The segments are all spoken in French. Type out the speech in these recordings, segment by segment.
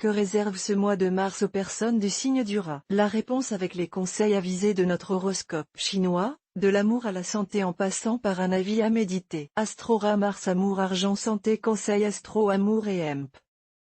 Que réserve ce mois de mars aux personnes du signe du rat? La réponse avec les conseils avisés de notre horoscope chinois, de l'amour à la santé en passant par un avis à méditer. Astro-rat Mars amour argent santé conseil astro amour et emp.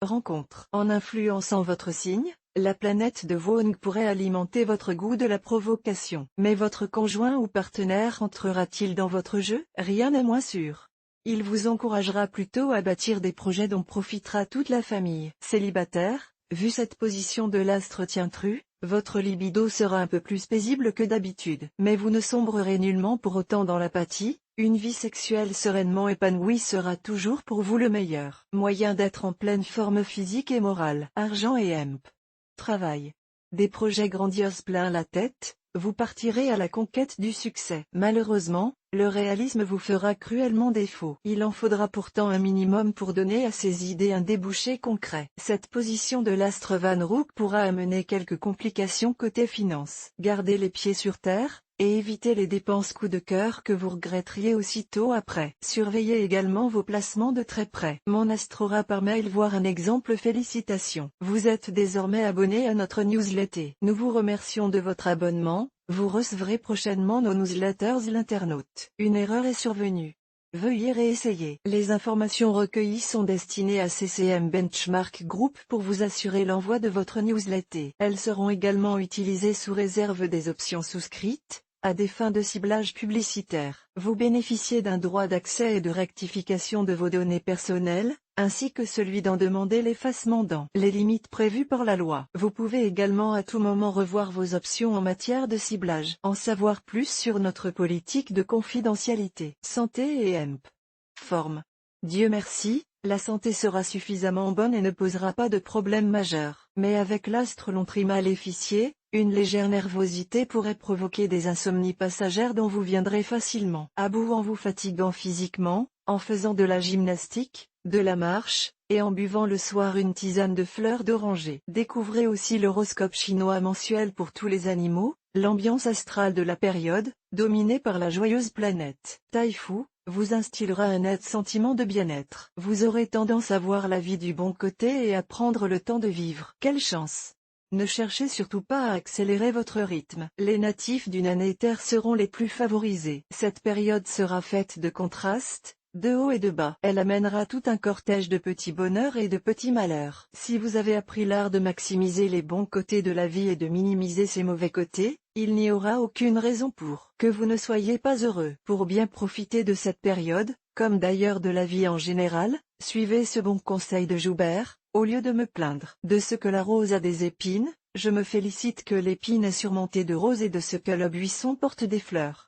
Rencontre. En influençant votre signe, la planète de Vogue pourrait alimenter votre goût de la provocation. Mais votre conjoint ou partenaire entrera-t-il dans votre jeu? Rien n'est moins sûr. Il vous encouragera plutôt à bâtir des projets dont profitera toute la famille. Célibataire, vu cette position de l'astre tien-tru, votre libido sera un peu plus paisible que d'habitude. Mais vous ne sombrerez nullement pour autant dans l'apathie, une vie sexuelle sereinement épanouie sera toujours pour vous le meilleur moyen d'être en pleine forme physique et morale. Argent et emp. Travail. Des projets grandioses plein la tête, vous partirez à la conquête du succès. Malheureusement, le réalisme vous fera cruellement défaut. Il en faudra pourtant un minimum pour donner à ces idées un débouché concret. Cette position de l'astre Van Rook pourra amener quelques complications côté finance. Gardez les pieds sur terre, et évitez les dépenses coup de cœur que vous regretteriez aussitôt après. Surveillez également vos placements de très près. Mon Astrora par mail voir un exemple. Félicitations. Vous êtes désormais abonné à notre newsletter. Nous vous remercions de votre abonnement. Vous recevrez prochainement nos newsletters l'internaute. Une erreur est survenue. Veuillez réessayer. Les informations recueillies sont destinées à CCM Benchmark Group pour vous assurer l'envoi de votre newsletter. Elles seront également utilisées sous réserve des options souscrites, à des fins de ciblage publicitaire. Vous bénéficiez d'un droit d'accès et de rectification de vos données personnelles, ainsi que celui d'en demander l'effacement dans les limites prévues par la loi. Vous pouvez également à tout moment revoir vos options en matière de ciblage. En savoir plus sur notre politique de confidentialité. Santé et emp. Forme. Dieu merci, la santé sera suffisamment bonne et ne posera pas de problème majeur. Mais avec l'astre long trimaléficié, une légère nervosité pourrait provoquer des insomnies passagères dont vous viendrez facilement à bout en vous fatiguant physiquement, en faisant de la gymnastique, de la marche, et en buvant le soir une tisane de fleurs d'oranger. Découvrez aussi l'horoscope chinois mensuel pour tous les animaux, l'ambiance astrale de la période, dominée par la joyeuse planète Taifu, vous instillera un net sentiment de bien-être. Vous aurez tendance à voir la vie du bon côté et à prendre le temps de vivre. Quelle chance! Ne cherchez surtout pas à accélérer votre rythme. Les natifs d'une année terre seront les plus favorisés. Cette période sera faite de contrastes, de haut et de bas. Elle amènera tout un cortège de petits bonheurs et de petits malheurs. Si vous avez appris l'art de maximiser les bons côtés de la vie et de minimiser ses mauvais côtés, il n'y aura aucune raison pour que vous ne soyez pas heureux. Pour bien profiter de cette période, comme d'ailleurs de la vie en général, suivez ce bon conseil de Joubert: au lieu de me plaindre de ce que la rose a des épines, je me félicite que l'épine est surmontée de roses et de ce que le buisson porte des fleurs.